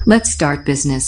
Let's start business.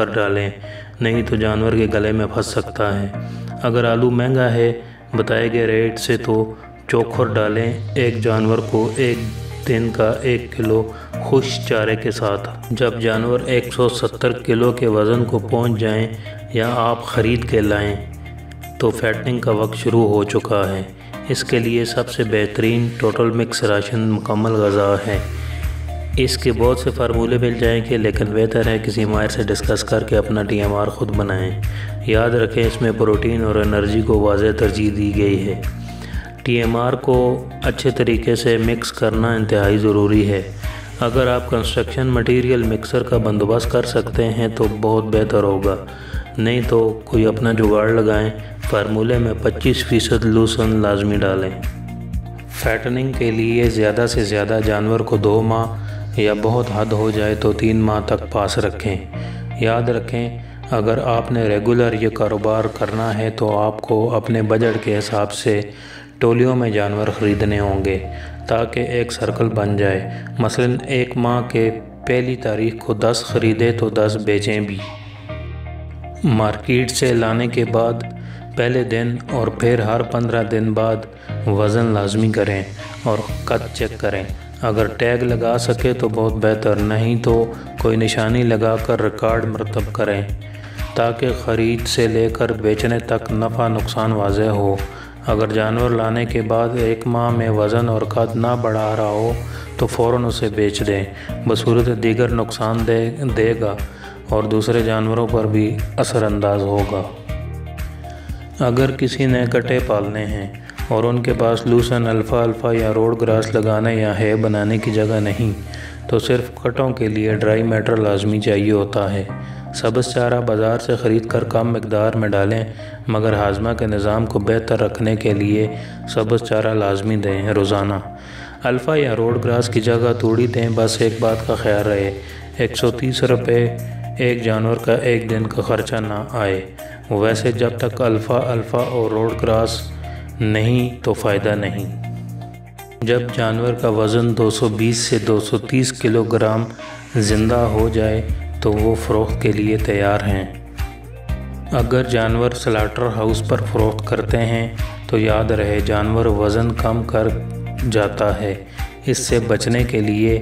کر ڈالیں، نہیں تو جانور کے گلے میں پھنس سکتا ہے۔ اگر آلو مہنگا ہے بتائے گئے ریٹ سے تو چوکھر ڈالیں ایک جانور کو 1 دن کا 1 کلو خشک چارے کے ساتھ۔ جب جانور 170 کلو کے وزن کو پہنچ جائیں یا آپ خرید کے لائیں تو فیٹنگ کا وقت شروع ہو چکا ہے۔ اس کے لیے سب سے بہترین ٹوٹل مکس راشن مکمل غذا ہے۔ اس کے بہت سے فارمولے مل جائیں گے، لیکن بہتر ہے کسی ماہر سے ڈسکس کر کے اپنا TMR خود بنائیں۔ یاد رکھیں اس میں پروٹین اور انرجی کو واضح ترجیح دی گئی ہے۔ TMR کو اچھے طریقے سے مکس کرنا انتہائی ضروری ہے۔ اگر آپ کنسٹرکشن مٹیریل مکسر کا بندوبست کر سکتے ہیں تو بہت بہتر ہوگا، نہیں تو کوئی اپنا جگاڑ لگائیں۔ فارمولے میں 25% لوسن لازمی ڈالیں۔ فیٹننگ کے لیے زیادہ سے زیادہ جانور کو 2 ماہ یا بہت حد ہو جائے تو 3 ماہ تک پاس رکھیں۔ یاد رکھیں اگر آپ نے ریگولر یہ کاروبار کرنا ہے تو آپ کو اپنے بجٹ کے حساب سے ٹولیوں میں جانور خریدنے ہوں گے تاکہ ایک سرکل بن جائے۔ مثلاً 1 ماہ کے پہلی تاریخ کو 10 خریدے تو 10 بیچیں بھی۔ مارکیٹ سے لانے کے بعد پہلے دن اور پھر ہر 15 دن بعد وزن لازمی کریں اور قد چیک کریں۔ اگر ٹیگ لگا سکے تو بہت بہتر، نہیں تو کوئی نشانی لگا کر ریکارڈ مرتب کریں تاکہ خرید سے لے کر بیچنے تک نفع نقصان واضح ہو۔ اگر جانور لانے کے بعد 1 ماہ میں وزن اور قد نہ بڑھا رہا ہو تو فوراً اسے بیچ دیں، بصورت دیگر نقصان دے گا اور دوسرے جانوروں پر بھی اثر انداز ہوگا۔ اگر کسی نے کٹے پالنے ہیں اور ان کے پاس لوسن، الفا یا روڈ گراس لگانے یا ہے بنانے کی جگہ نہیں تو صرف کٹوں کے لیے ڈرائی میٹر لازمی چاہیے ہوتا ہے۔ سبز چارہ بازار سے خرید کر کم مقدار میں ڈالیں، مگر ہاضمہ کے نظام کو بہتر رکھنے کے لیے سبز چارہ لازمی دیں روزانہ۔ الفا یا روڈ گراس کی جگہ توڑی دیں۔ بس ایک بات کا خیال رہے، 130 روپے ایک جانور کا 1 دن کا خرچہ نہ آئے۔ ویسے جب تک الفا اور روڈ گراس نہیں تو فائدہ نہیں۔ جب جانور کا وزن 220 سے 230 کلو گرام زندہ ہو جائے تو وہ فروخت کے لیے تیار ہیں۔ اگر جانور سلاٹر ہاؤس پر فروخت کرتے ہیں تو یاد رہے جانور وزن کم کر جاتا ہے۔ اس سے بچنے کے لیے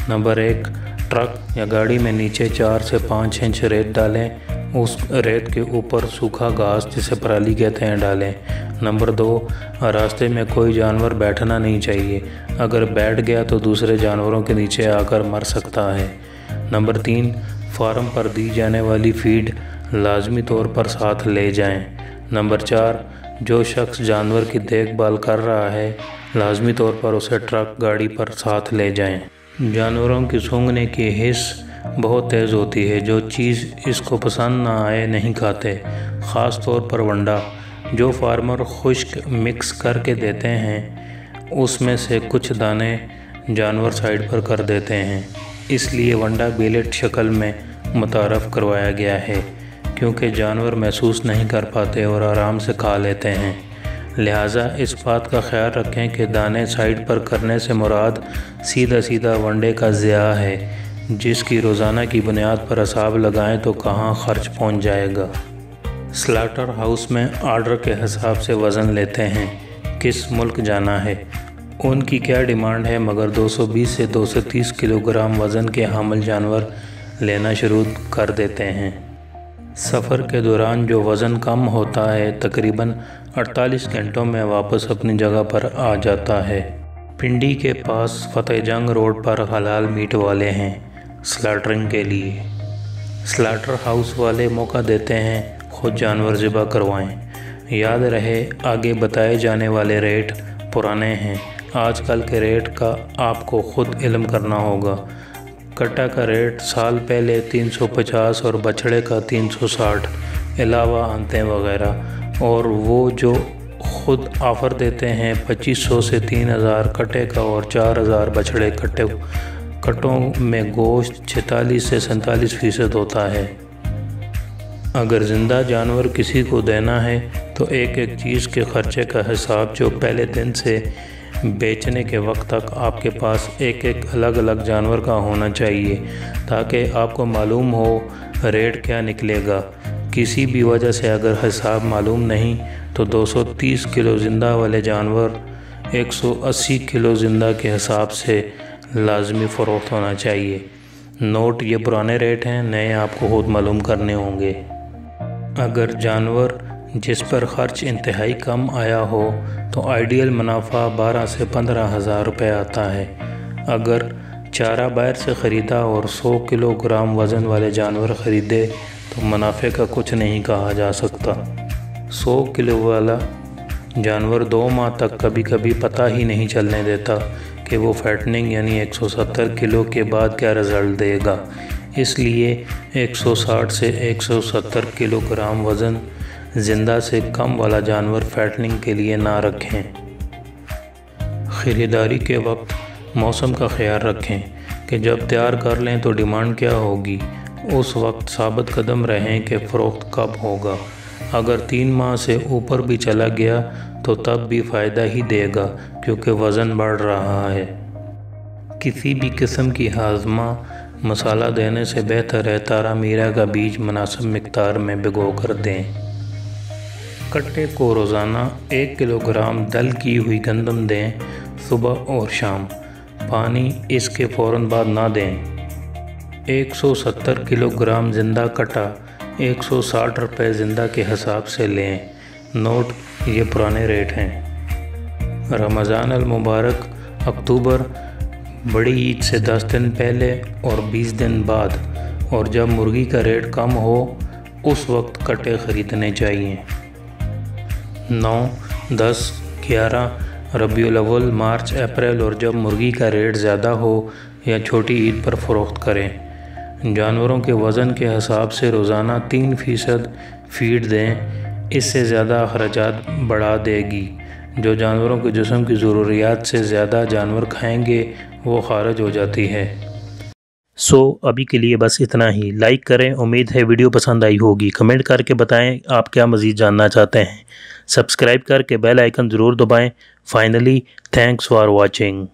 نمبر 1، ٹرک یا گاڑی میں نیچے 4 سے 5 انچ ریت ڈالیں، اس ریت کے اوپر سوکھا گھاس جسے پرالی کہتے ہیں ڈالیں۔ نمبر 2، راستے میں کوئی جانور بیٹھنا نہیں چاہیے، اگر بیٹھ گیا تو دوسرے جانوروں کے نیچے آ کر مر سکتا ہے۔ نمبر 3، فارم پر دی جانے والی فیڈ لازمی طور پر ساتھ لے جائیں۔ نمبر 4، جو شخص جانور کی دیکھ بھال کر رہا ہے لازمی طور پر اسے ٹرک گاڑی پر ساتھ لے جائیں۔ جانوروں کی سونگھنے کی حس بہت تیز ہوتی ہے، جو چیز اس کو پسند نہ آئے نہیں کھاتے، خاص طور پر ونڈا۔ جو فارمر خشک مکس کر کے دیتے ہیں اس میں سے کچھ دانے جانور سائڈ پر کر دیتے ہیں، اس لیے ونڈا بیلٹ شکل میں متعارف کروایا گیا ہے کیونکہ جانور محسوس نہیں کر پاتے اور آرام سے کھا لیتے ہیں۔ لہٰذا اس بات کا خیال رکھیں کہ دانے سائڈ پر کرنے سے مراد سیدھا ونڈے کا ضیاع ہے، جس کی روزانہ کی بنیاد پر حساب لگائیں تو کہاں خرچ پہنچ جائے گا۔ سلاٹر ہاؤس میں آرڈر کے حساب سے وزن لیتے ہیں، کس ملک جانا ہے، ان کی کیا ڈیمانڈ ہے، مگر 220 سے 230 کلو گرام وزن کے حامل جانور لینا شروع کر دیتے ہیں۔ سفر کے دوران جو وزن کم ہوتا ہے تقریباً 48 گھنٹوں میں واپس اپنی جگہ پر آ جاتا ہے۔ پنڈی کے پاس فتح جنگ روڈ پر حلال میٹ والے ہیں سلاٹرنگ کے لیے۔ سلاٹر ہاؤس والے موقع دیتے ہیں خود جانور ذبح کروائیں۔ یاد رہے آگے بتائے جانے والے ریٹ پرانے ہیں، آج کل کے ریٹ کا آپ کو خود علم کرنا ہوگا۔ کٹا کا ریٹ سال پہلے 350 اور بچھڑے کا 360 علاوہ آنتے وغیرہ، اور وہ جو خود آفر دیتے ہیں 2500 سے 3000 کٹے کا اور 4000 بچھڑے کٹوں میں گوشت 46 سے 47% ہوتا ہے۔ اگر زندہ جانور کسی کو دینا ہے تو ایک چیز کے خرچے کا حساب جو پہلے دن سے بیچنے کے وقت تک آپ کے پاس ایک الگ الگ جانور کا ہونا چاہیے تاکہ آپ کو معلوم ہو ریٹ کیا نکلے گا۔ کسی بھی وجہ سے اگر حساب معلوم نہیں تو 230 کلو زندہ والے جانور 180 کلو زندہ کے حساب سے لازمی فروخت ہونا چاہیے۔ نوٹ یہ پرانے ریٹ ہیں، نئے آپ کو خود معلوم کرنے ہوں گے۔ اگر جانور جس پر خرچ انتہائی کم آیا ہو تو آئیڈیل منافع 12 سے 15 ہزار روپے آتا ہے۔ اگر چارہ باہر سے خریدا اور 100 کلو گرام وزن والے جانور خریدے تو منافع کا کچھ نہیں کہا جا سکتا۔ 100 کلو والا جانور 2 ماہ تک کبھی کبھی پتہ ہی نہیں چلنے دیتا کہ وہ فیٹنگ یعنی 170 کلو کے بعد کیا رزلٹ دے گا۔ اس لیے 160 سے 170 کلو گرام وزن زندہ سے کم والا جانور فیٹنگ کے لیے نہ رکھیں۔ خریداری کے وقت موسم کا خیال رکھیں کہ جب تیار کر لیں تو ڈیمانڈ کیا ہوگی، اس وقت ثابت قدم رہیں کہ فروخت کب ہوگا۔ اگر 3 ماہ سے اوپر بھی چلا گیا تو تب بھی فائدہ ہی دے گا کیونکہ وزن بڑھ رہا ہے۔ کسی بھی قسم کی ہاضمہ مسالہ دینے سے بہتر ہے تارا میرا کا بیج مناسب مقدار میں بھگو کر دیں۔ کٹے کو روزانہ 1 کلو گرام دل کی ہوئی گندم دیں، صبح اور شام۔ پانی اس کے فوراً بعد نہ دیں۔ 170 کلو گرام زندہ کٹا 160 روپے زندہ کے حساب سے لیں۔ نوٹ یہ پرانے ریٹ ہیں۔ رمضان المبارک اکتوبر بڑی عید سے 10 دن پہلے اور 20 دن بعد، اور جب مرغی کا ریٹ کم ہو اس وقت کٹے خریدنے چاہیے۔ 9، 10، 11 ربیع الاول، مارچ، اپریل اور جب مرغی کا ریٹ زیادہ ہو یا چھوٹی عید پر فروخت کریں۔ جانوروں کے وزن کے حساب سے روزانہ 3% فیڈ دیں، اس سے زیادہ اخراجات بڑھا دے گی۔ جو جانوروں کے جسم کی ضروریات سے زیادہ جانور کھائیں گے وہ خارج ہو جاتی ہے۔ ابھی کے لیے بس اتنا ہی۔ لائک کریں، امید ہے ویڈیو پسند آئی ہوگی۔ کمنٹ کر کے بتائیں آپ کیا مزید جاننا چاہتے ہیں۔ سبسکرائب کر کے بیل آئیکن ضرور دبائیں۔ Finally thanks for watching.